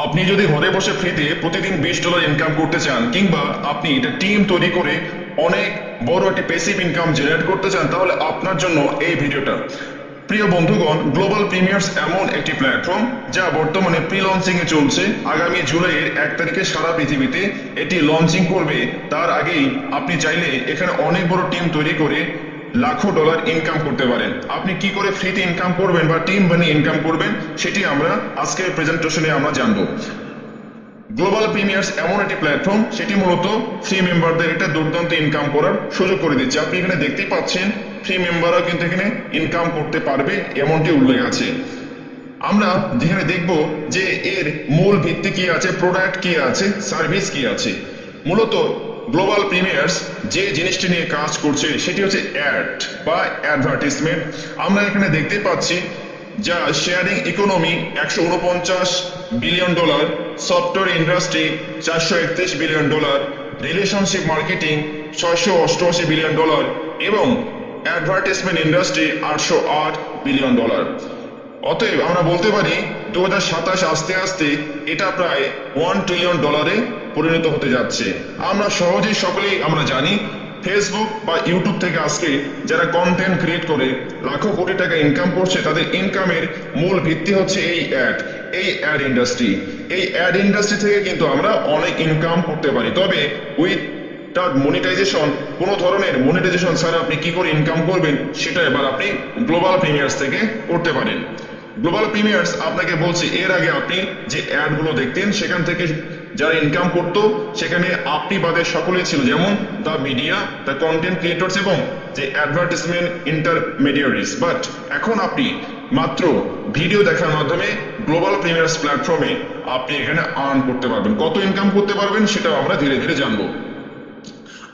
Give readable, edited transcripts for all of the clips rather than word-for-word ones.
আপনি যদি ঘরে বসে ফ্রিতে প্রতিদিন $20 ইনকাম করতে চান, কিংবা আপনি এটা টিম তৈরি করে অনেক বড় একটা প্যাসিভ ইনকাম জেনারেট করতে চান, তাহলে আপনার জন্য এই ভিডিওটা। প্রিয় বন্ধুগণ, গ্লোবাল প্রিমিয়ার্স এমন একটি প্ল্যাটফর্ম যা বর্তমানে প্রি লঞ্চিং এ চলছে। আগামী জুলাইয়ের 1 তারিখে সারা পৃথিবীতে এটি লঞ্চিং করবে। তার আগেই আপনি চাইলে এখানে অনেক বড় টিম তৈরি করে লাখো ডলার ইনকাম করতে পারেন। আপনি কি করে ফ্রিতে ইনকাম করবেন বা টিম বানিয়ে ইনকাম করবেন, সেটি আমরা আজকের প্রেজেন্টেশনে আমরা জানবো। গ্লোবাল প্রিমিয়ার্স এমন একটি প্ল্যাটফর্ম, সেটি মূলত ফ্রি মেম্বারদের এটা দুর্দান্ত ইনকাম করার সুযোগ করে দিচ্ছে। আপনি এখানে দেখতেই পাচ্ছেন ফ্রি মেম্বাররা কিন্তু এখানে ইনকাম করতে পারবে এমনটি উল্লেখ আছে। আমরা যেখানে দেখব যে এর মূল ভিত্তি কি আছে, প্রোডাক্ট কি আছে, সার্ভিস কি আছে। মূলত গ্লোবাল প্রিমিয়ার্স যে জিনিসটি নিয়ে কাজ করছে সেটি হচ্ছে অ্যাড বা অ্যাডভার্টিসমেন্ট। আমরা এখানে দেখতে পাচ্ছি যা sharing economy $149 billion, software industry $431 billion, relationship marketing $688 billion এবং অ্যাডভার্টাইজমেন্ট ইন্ডাস্ট্রি $808 বিলিয়ন। অতএব আমরা বলতে পারি 2027 আস্তে আস্তে এটা প্রায় $1 ট্রিলিয়ন পরিণত হতে যাচ্ছে। আমরা সহজেই সকলেই আমরা জানি ফেসবুক বা ইউটিউব থেকে আজকে যারা কন্টেন্ট ক্রিয়েট করে লাখো কোটি টাকা ইনকাম করছে, তাদের ইনকামের মূল ভিত্তি হচ্ছে এই অ্যাড ইন্ডাস্ট্রি। এই অ্যাড ইন্ডাস্ট্রি থেকে কিন্তু আমরা অনেক ইনকাম করতে পারি, তবে উইথ মনিটাইজেশন। কোনো ধরনের মনিটাইজেশন ছাড়া আপনি কি করে ইনকাম করবেন, সেটা এবার আপনি গ্লোবাল প্রিমিয়ার্স থেকে করতে পারেন। গ্লোবাল প্রিমিয়ার্স আপনাকে বলছে, এর আগে আপনি যে অ্যাডগুলো দেখতেন সেখান থেকে যারা ইনকাম করতো সেখানে আপনি বাদে সকলেই ছিল, যেমন the media, the content creators এবং যে অ্যাডভার্টিসমেন্ট ইন্টারমিডিয়ারিজ। বাট এখন আপনি মাত্র ভিডিও দেখার মাধ্যমে গ্লোবাল প্রিমিয়ার্স প্ল্যাটফর্মে আপনি এখানে আর্ন করতে পারবেন। কত ইনকাম করতে পারবেন সেটাও আমরা ধীরে ধীরে জানবো।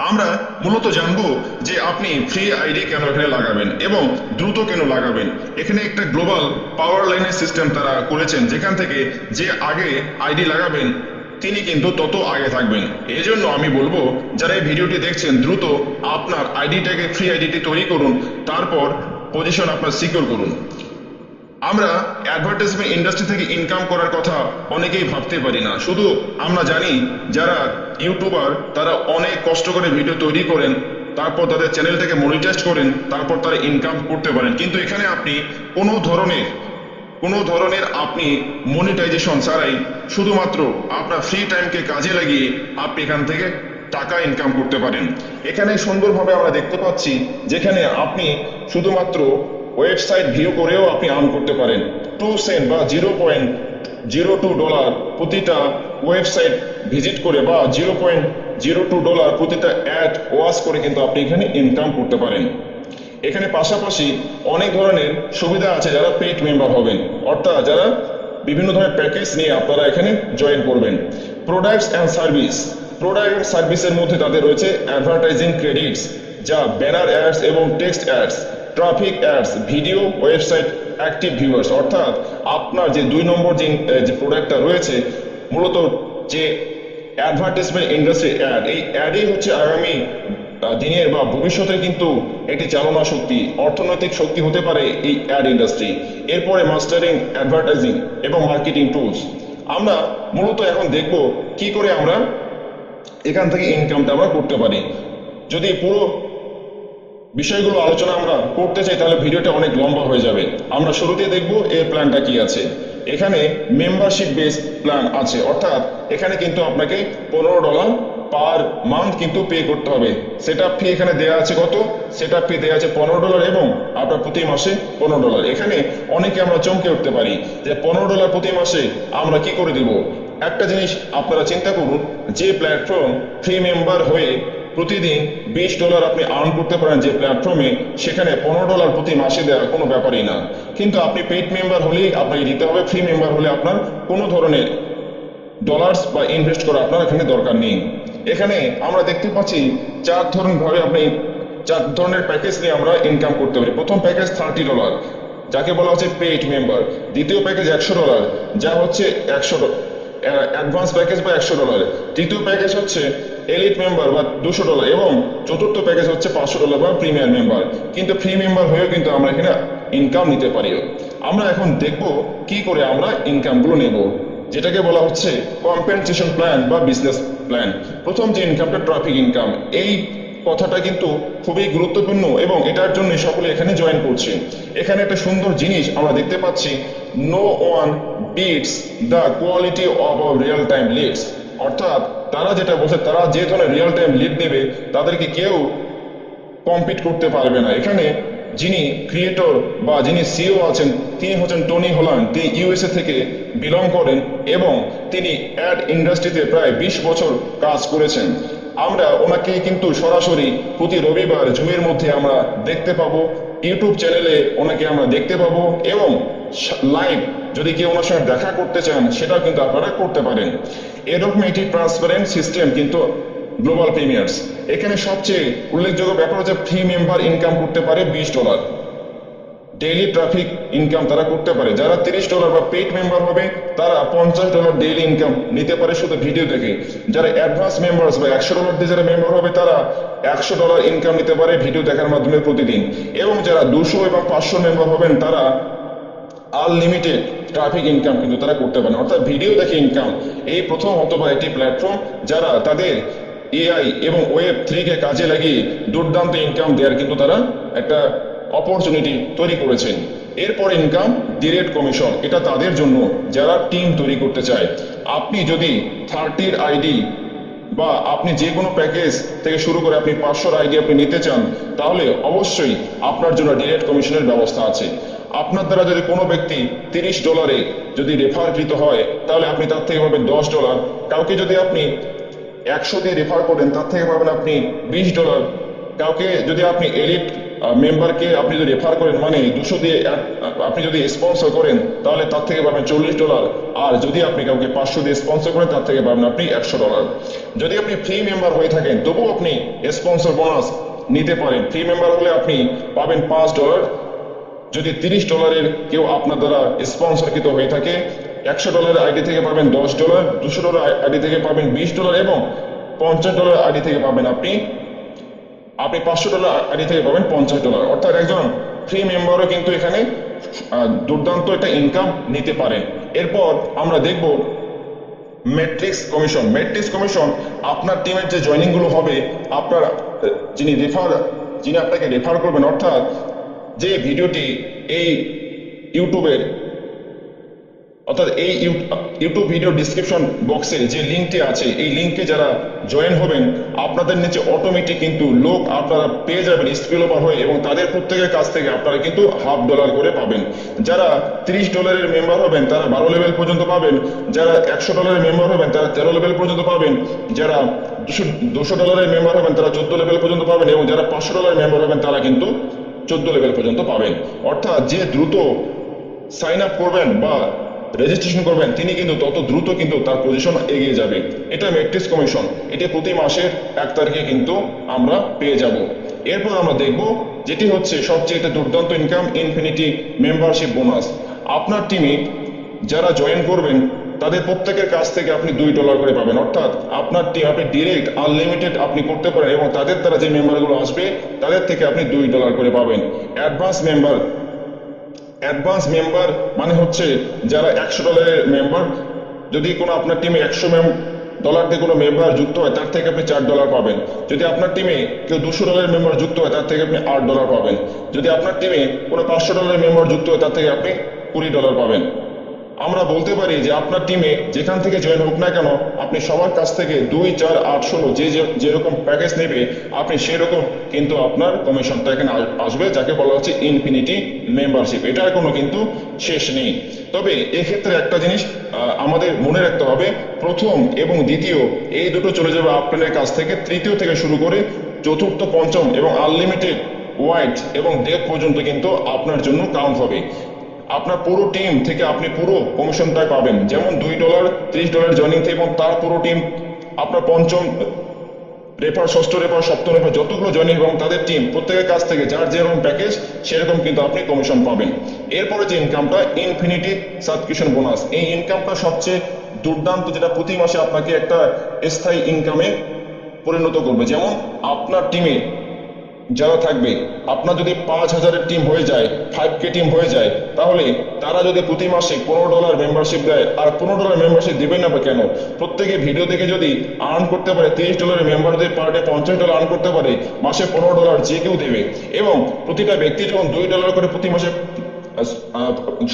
আমরা মূলত জানবো যে আপনি ফ্রি আইডি কেন এখানে লাগাবেন এবং দ্রুত কেন লাগাবেন। এখানে একটা গ্লোবাল পাওয়ার লাইনের সিস্টেম তারা করেছেন, যেখান থেকে যে আগে আইডি লাগাবেন তিনি কিন্তু তত আগে থাকবেন। এই জন্য আমি বলবো যারা এই ভিডিওটি দেখছেন, দ্রুত আপনার আইডিটাকে, ফ্রি আইডিটি তৈরি করুন, তারপর পজিশন আপনার সিকিউর করুন। আমরা অ্যাডভার্টাইজমেন্ট ইন্ডাস্ট্রি থেকে ইনকাম করার কথা অনেকেই ভাবতে পারি না। শুধু আমরা জানি যারা ইউটিউবার তারা অনেক কষ্ট করে ভিডিও তৈরি করেন, তারপর তাদের চ্যানেলটাকে মনিটাইজ করেন, তারপর তারা ইনকাম করতে পারেন। কিন্তু এখানে আপনি কোনো ধরনের আপনি মনিটাইজেশন ছাড়াই শুধুমাত্র আপনার ফ্রি টাইমকে কাজে লাগিয়ে আপনি এখান থেকে টাকা ইনকাম করতে পারেন। এখানে সুন্দরভাবে আমরা দেখতে পাচ্ছি যেখানে আপনি শুধুমাত্র ওয়েবসাইট ভিউ করেও আপনি আর্ন করতে পারেন। 2 সেন্ট বা $0.02 প্রতিটা ওয়েবসাইট ভিজিট করে বা $0.02 প্রতিটা অ্যাড ওয়াচ করে কিন্তু আপনি এখানে ইনকাম করতে পারেন। এখানে পাশাপাশি অনেক ধরনের সুবিধা আছে যারা পেইড মেম্বার হবেন, অর্থাৎ যারা বিভিন্ন ধরনের প্যাকেজ নিয়ে আপনারা এখানে জয়েন করবেন। Products and service, product and সার্ভিসের মধ্যে তাদের রয়েছে অ্যাডভার্টাইজিং ক্রেডিটস, যা ব্যানার অ্যাডস এবং text ads, traffic ads, video, website active viewers. অর্থাৎ আপনার যে 2 নম্বর যে প্রোডাক্টটা রয়েছে, মূলত যে অ্যাডভার্টাইজমেন্ট ইন্ডাস্ট্রি অ্যাড, এই অ্যাডই হচ্ছে আগামী দিনের বা ভবিষ্যতের কিন্তু একটি চালনা শক্তি, অর্থনৈতিক শক্তি হতে পারে এই অ্যাড ইন্ডাস্ট্রি। এরপরে মাস্টারিং অ্যাডভার্টাইজিং এবং মার্কেটিং টুলস। আমরা মূলত এখন দেখব কি করে আমরা এখান থেকে ইনকামটা আমরা করতে পারি। যদি পুরো বিষয়গুলো আলোচনা আমরা করতে চাই তাহলে ভিডিওটা অনেক লম্বা হয়ে যাবে। আমরা শুরুতে দেখব এর প্ল্যানটা কি আছে। এখানে মেম্বারশিপ বেস প্ল্যান আছে, অর্থাৎ এখানে কিন্তু আপনাকে $15 পার মান্থ কিন্তু পে করতে হবে। সেট আপ ফি এখানে দেওয়া আছে কত, সেট আপ ফি দেওয়া আছে $15 এবং আপনার প্রতি মাসে $15। এখানে অনেকে আমরা চমকে উঠতে পারি যে $15 প্রতি মাসে আমরা কি করে দিব। একটা জিনিস আপনারা চিন্তা করুন, যে প্ল্যাটফর্ম ফ্রি মেম্বার হয়ে প্রতিদিন $20 আপনি আর্ন করতে পারেন যে প্ল্যাটফর্মে, সেখানে $15 প্রতি মাসে দেওয়া কোনো ব্যাপারই না। কিন্তু আপনি পেইড মেম্বার হলেই আপনাকে দিতে হবে। ফ্রি মেম্বার হলে আপনার কোনো ধরনের ডলার্স বা ইনভেস্ট করা আপনার এখানে দরকার নেই। এখানে আমরা দেখতে পাচ্ছি 4 ধরনের প্যাকেজ নিয়ে আমরা ইনকাম করতে পারি। প্রথম প্যাকেজ $30, যাকে বলা হচ্ছে পেইড মেম্বার। দ্বিতীয় প্যাকেজ $100, যা হচ্ছে অ্যাডভান্স প্যাকেজ বা $100। তৃতীয় প্যাকেজ হচ্ছে এলিট মেম্বার বা $200 এবং চতুর্থ প্যাকেজ হচ্ছে $500 বা প্রিমিয়ার মেম্বার। কিন্তু ফ্রি মেম্বার হয়েও কিন্তু আমরা এখানে ইনকাম নিতে পারি। আমরা এখন দেখব কি করে আমরা ইনকামগুলো নেব। যেটাকে বলা হচ্ছে কম্পেনসেশন প্ল্যান বা বিজনেস প্ল্যান। প্রথম যে ইনকামটা ট্রাফিক ইনকাম, এই কথাটা কিন্তু খুবই গুরুত্বপূর্ণ এবং এটার জন্য সকলে এখানে জয়েন করছে। এখানে একটা সুন্দর জিনিস আমরা দেখতে পাচ্ছি, no one beats the quality of real time leads. অর্থাৎ তারা যেটা বলছে, তারা যে ধরনের রিয়েল টাইম লিড দেবে তাদেরকে কেউ কম্পিট করতে পারবে না। এখানে যিনি ক্রিয়েটর বা যিনি সিও আছেন তিনি হচ্ছেন টনি হল্যান্ড। তিনি ইউএসএ থেকে বিলং করেন এবং তিনি অ্যাড ইন্ডাস্ট্রিতে প্রায় 20 বছর কাজ করেছেন। আমরা ওনাকে কিন্তু সরাসরি প্রতি রবিবার জুমের মধ্যে আমরা দেখতে পাবো, ইউটিউব চ্যানেলে ওনাকে আমরা দেখতে পাবো এবং লাইভ যদি কেউ ওনার সঙ্গে দেখা করতে চান সেটাও কিন্তু আপনারা করতে পারেন। এরকম একটি ট্রান্সপারেন্ট সিস্টেম কিন্তু গ্লোবাল প্রিমিয়ার্স। এখানে সবচেয়ে উল্লেখযোগ্য ব্যাপার হচ্ছে ফ্রি মেম্বার ইনকাম করতে পারে $20, ডেইলি ট্রাফিক ইনকাম তারা করতে পারে। যারা $30 বা পেইড মেম্বার হবে তারা $50 ডেইলি ইনকাম নিতে পারে শুধু ভিডিও দেখে। যারা অ্যাডভান্স মেম্বার্স বা $100 দিয়ে যারা মেম্বার হবে তারা $100 ইনকাম নিতে পারে ভিডিও দেখার মাধ্যমে প্রতিদিন। এবং যারা 200 এবং 500 মেম্বার হবেন তারা আনলিমিটেড ট্রাফিক ইনকাম কিন্তু তারা করতে পারেন, অর্থাৎ ভিডিও দেখে ইনকাম। এই প্রথম অথবা একটি প্ল্যাটফর্ম যারা তাদের এআই এবং ওয়েব 3 কে কাজে লাগিয়ে দুর্দান্ত ইনকাম দেওয়ার কিন্তু তারা একটা অপরচুনিটি তৈরি করেছেন। এরপর ইনকাম ডিরেক্ট কমিশন, এটা তাদের জন্য যারা টিম তৈরি করতে চায়। আপনি যদি 30 আইডি বা আপনি যে কোনো প্যাকেজ থেকে শুরু করে আপনি 500 আইডি আপনি নিতে চান তাহলে অবশ্যই আপনার জন্য ডিরেক্ট কমিশনের ব্যবস্থা আছে। আপনার দ্বারা যদি কোনো ব্যক্তি $30 যদি রেফারকৃত হয় তাহলে আপনি তার থেকে পাবেন $10। কাউকে যদি আপনি 100 দিয়ে রেফার করেন তার থেকে পাবেন আপনি $20। কাউকে যদি আপনি এলিট মেম্বারকে আপনি যদি রেফার করেন মানে 200 দিয়ে আপনি যদি স্পন্সর করেন তাহলে তার থেকে পাবেন $40। আর যদি আপনি কাউকে 500 দিয়ে স্পন্সর করেন তার থেকে পাবেন আপনি $100। যদি আপনি ফ্রি মেম্বার হয়ে থাকেন তবুও আপনি স্পন্সর বোনাস নিতে পারেন। ফ্রি মেম্বার হলে আপনি পাবেন $5। যদি $30 কেউ আপনার দ্বারা স্পন্সরকৃত হয়ে থাকে, $100 আইডি থেকে পাবেন $10, $200 আইডি থেকে পাবেন $20 এবং $50 আইডি থেকে পাবেন আপনি $500 আইডি থেকে পাবেন $50। অর্থাৎ একজন ফ্রি মেম্বারও কিন্তু এখানে দুর্দান্ত একটা ইনকাম নিতে পারেন। এরপর আমরা দেখব ম্যাট্রিক্স কমিশন। ম্যাট্রিক্স কমিশন আপনার টিমের যে জয়েনিং গুলো হবে, আপনার যিনি আপনাকে রেফার করবেন, অর্থাৎ যে ভিডিওটি এই ইউটিউবের ইউটিউব ভিডিও ডিসক্রিপশন বক্সে যে লিঙ্কটি আছে এই লিঙ্কে যারা জয়েন হবেন আপনাদের নিচে অটোমেটিক কিন্তু লোক আপনারা পেয়ে যাবেন স্পিল ওভার হয়ে এবং তাদের প্রত্যেকের কাছ থেকে আপনারা কিন্তু $50 করে পাবেন। যারা $30 মেম্বার হবেন তারা 12 লেভেল পর্যন্ত পাবেন, যারা $100 মেম্বার হবেন তারা 13 লেভেল পর্যন্ত পাবেন, যারা $200 মেম্বার হবেন তারা 14 লেভেল পর্যন্ত পাবেন এবং যারা $500 মেম্বার হবেন তারা কিন্তু 14 লেভেল পর্যন্ত পাবেন। অর্থাৎ যে দ্রুত সাইন আপ করবেন বা রেজিস্ট্রেশন করবেন তিনি কিন্তু তত দ্রুত কিন্তু তার পজিশন এগিয়ে যাবে। এটা ম্যাট্রিক্স কমিশন, এটি প্রতি মাসের 1 তারিখে কিন্তু আমরা পেয়ে যাব। এরপর আমরা দেখব যেটি হচ্ছে সবচেয়ে দুর্দান্ত ইনকাম, ইনফিনিটি মেম্বারশিপ বোনাস। আপনার টিমে যারা জয়েন করবেন তাদের প্রত্যেকের কাছ থেকে আপনি $2 করে পাবেন। অর্থাৎ আপনার টিম আপনি ডিরেক্ট আনলিমিটেড আপনি করতে পারেন এবং তাদের দ্বারা যে মেম্বারগুলো আসবে তাদের থেকে আপনি $2 করে পাবেন। অ্যাডভান্স মেম্বার মানে হচ্ছে যারা $100 মেম্বার, যদি কোনো আপনার টিমে $100 দিয়ে কোনো মেম্বার যুক্ত হয় তার থেকে আপনি $4 পাবেন। যদি আপনার টিমে কেউ $200 মেম্বার যুক্ত হয় তার থেকে আপনি $8 পাবেন। যদি আপনার টিমে কোনো $500 মেম্বার যুক্ত হয় তার থেকে আপনি $20 পাবেন। আমরা বলতে পারি যে আপনার টিমে যেখান থেকে জয়েন হোক না কেন আপনি সবার কাছ থেকে 2, 4, 8, 16 যেরকম প্যাকেজ নেবে আপনি সেরকম কিন্তু আপনার কমিশনটা এখানে আসবে, যাকে বলা হচ্ছে ইনফিনিটি মেম্বারশিপ। এটার কোনো কিন্তু শেষ নেই। তবে এক্ষেত্রে একটা জিনিস আমাদের মনে রাখতে হবে, প্রথম এবং দ্বিতীয় এই দুটো চলে যাবে আপনাদের কাছ থেকে, তৃতীয় থেকে শুরু করে চতুর্থ, পঞ্চম এবং আনলিমিটেড ওয়াইড এবং ডেপ পর্যন্ত কিন্তু আপনার জন্য কাউন্ট হবে। আপনার পুরো টিম থেকে আপনি পুরো কমিশনটা পাবেন, যেমন $2, $30 জয়েনিং থেকে এবং তার পুরো টিম আপনার পঞ্চম রেফার, ষষ্ঠ রেফার, সপ্তম রেফার যতগুলো জয়েনিং এবং তাদের টিম প্রত্যেকের কাছ থেকে যার যেরকম প্যাকেজ সেরকম কিন্তু আপনি কমিশন পাবেন। এরপরে যে ইনকামটা ইনফিনিটি সাবস্ক্রিপশন বোনাস, এই ইনকামটা সবচেয়ে দুর্দান্ত, যেটা প্রতি মাসে আপনাকে একটা স্থায়ী ইনকামে পরিণত করবে। যেমন আপনার টিমে যারা থাকবে, আপনার যদি 5,000-এর টিম হয়ে যায়, 5K টিম হয়ে যায়, তাহলে তারা যদি প্রতি মাসে $15 মেম্বারশিপ দেয়, আর $15 মেম্বারশিপ দেবে না বা কেন, প্রত্যেকে ভিডিও দেখে যদি আর্ন করতে পারে, $30 মেম্বারদের পার ডে $50 আর্ন করতে পারে, মাসে $15 যে কেউ দেবে। এবং প্রতিটা ব্যক্তি যখন $2 করে প্রতি মাসে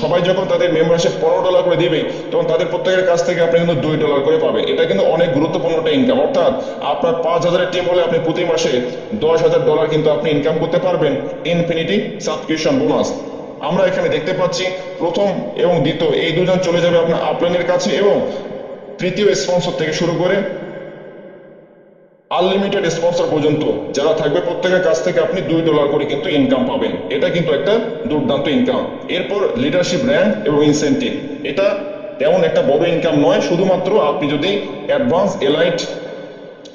সবাই যখন তাদের মেম্বারশিপ $15 করে দিবে, তখন তাদের প্রত্যেকের কাছ থেকে আপনি কিন্তু $2 করে পাবেন। এটা কিন্তু অনেক গুরুত্বপূর্ণ একটা ইনকাম। অর্থাৎ আপনার 5,000-এর টিম হলে আপনি প্রতি মাসে $10,000 কিন্তু আপনি ইনকাম করতে পারবেন ইনফিনিটি সাবস্ক্রিপশন বোনাস। আমরা এখানে দেখতে পাচ্ছি প্রথম এবং দ্বিতীয় এই দুজন চলে যাবে আপনার আপলাইনের কাছে, এবং তৃতীয় স্পন্সর থেকে শুরু করে আনলিমিটেড স্পন্সর পর্যন্ত যারা থাকবে, প্রত্যেকের কাছ থেকে আপনি $2 করে কিন্তু ইনকাম পাবেন। এটা কিন্তু একটা দুর্দান্ত ইনকাম। এরপর লিডারশিপ র্যাঙ্ক এবং ইনসেন্টিভ, এটা তেমন একটা বড় ইনকাম নয়, শুধুমাত্র আপনি যদি অ্যাডভান্স, এলাইট,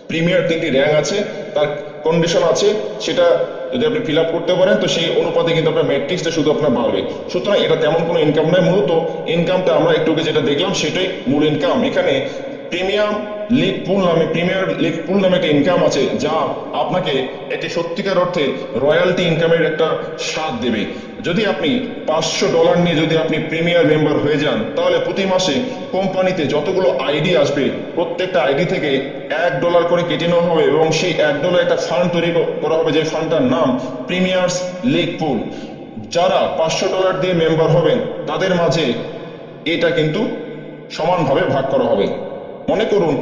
প্রিমিয়ার 3টি র্যাঙ্ক আছে, তার কন্ডিশন আছে, সেটা যদি আপনি ফিল আপ করতে পারেন, তো সেই অনুপাতে কিন্তু আপনার ম্যাট্রিক্সটা শুধু আপনার বাড়বে। সুতরাং এটা তেমন কোনো ইনকাম নয়, মূলত ইনকামটা আমরা একটু আগে যেটা দেখলাম সেটাই মূল ইনকাম। এখানে প্রিমিয়ার লিগ পুল নামে একটা ইনকাম আছে, যা আপনাকে একটি সত্যিকার অর্থে রয়্যালটি ইনকামের একটা স্বাদ দেবে। যদি আপনি $500 নিয়ে যদি আপনি প্রিমিয়ার মেম্বার হয়ে যান, তাহলে প্রতি মাসে কোম্পানিতে যতগুলো আইডি আসবে, প্রত্যেকটা আইডি থেকে $1 করে কেটে নেওয়া হবে, এবং সেই $1 একটা ফান্ড তৈরি করা হবে, যে ফান্ডটার নাম প্রিমিয়ার্স লিগ পুল। যারা $500 দিয়ে মেম্বার হবেন, তাদের মাঝে এটা কিন্তু সমানভাবে ভাগ করা হবে। মনে করুন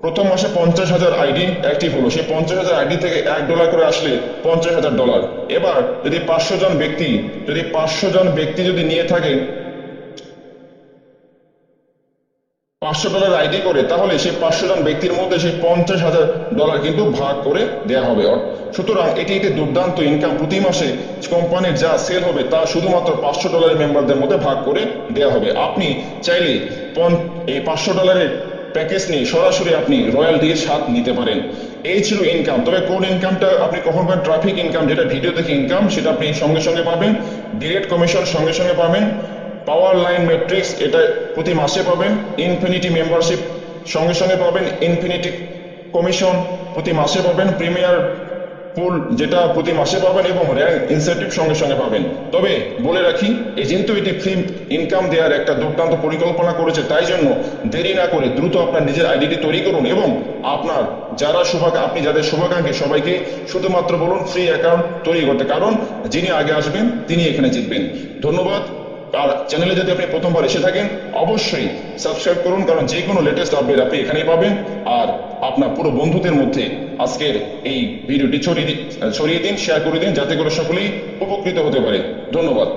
প্রথম মাসে 50,000 আইডি অ্যাক্টিভ হলো, সেই 50,000 আইডি থেকে $1 করে আসলে $50,000। এবার যদি 500 জন ব্যক্তি যদি নিয়ে থাকে $500 আইডি করে, তাহলে সেই 500 জন ব্যক্তির মধ্যে সেই $50,000 কিন্তু ভাগ করে দেওয়া হবে। সুতরাং এটি একটি দুর্দান্ত ইনকাম। প্রতি মাসে কোম্পানির যা সেল হবে তা শুধুমাত্র $500 মেম্বারদের মধ্যে ভাগ করে দেওয়া হবে। আপনি চাইলে এই $500 প্যাকেজ নিয়ে সরাসরি আপনি রয়্যালটির স্বাদ নিতে পারেন। এই ছিল ইনকাম। তবে কোন ইনকামটা আপনি কখন পাবেন? ট্রাফিক ইনকাম, যেটা ভিডিও দেখে ইনকাম, সেটা আপনি সঙ্গে সঙ্গে পাবেন। ডিরেক্ট কমিশন সঙ্গে সঙ্গে পাবেন। পাওয়ার লাইন ম্যাট্রিক্স, এটা প্রতি মাসে পাবেন। ইনফিনিটি মেম্বারশিপ সঙ্গে সঙ্গে পাবেন। ইনফিনিটি কমিশন প্রতি মাসে পাবেন। প্রিমিয়ার পুল যেটা প্রতি মাসে পাবেন, এবং র্যাঙ্ক ইনসেন্টিভ সঙ্গে সঙ্গে পাবেন। তবে বলে রাখি, যেহেতু এটি ফ্রি ইনকাম দেওয়ার একটা দুর্দান্ত পরিকল্পনা করেছে, তাই জন্য দেরি না করে দ্রুত আপনার নিজের আইডিটি তৈরি করুন, এবং আপনার আপনি যাদের শুভাকাঙ্ক্ষী সবাইকে শুধুমাত্র বলুন ফ্রি অ্যাকাউন্ট তৈরি করতে, কারণ যিনি আগে আসবেন তিনি এখানে জিতবেন। ধন্যবাদ। আর চ্যানেলে যদি আপনি প্রথমবার এসে থাকেন, অবশ্যই সাবস্ক্রাইব করুন, কারণ যে কোনো লেটেস্ট আপডেট আপনি এখানেই পাবেন। আর আপনার পুরো বন্ধুদের মধ্যে আজকের এই ভিডিওটি ছড়িয়ে দিন, শেয়ার করে দিন, যাতে করে সকলেই উপকৃত হতে পারে। ধন্যবাদ।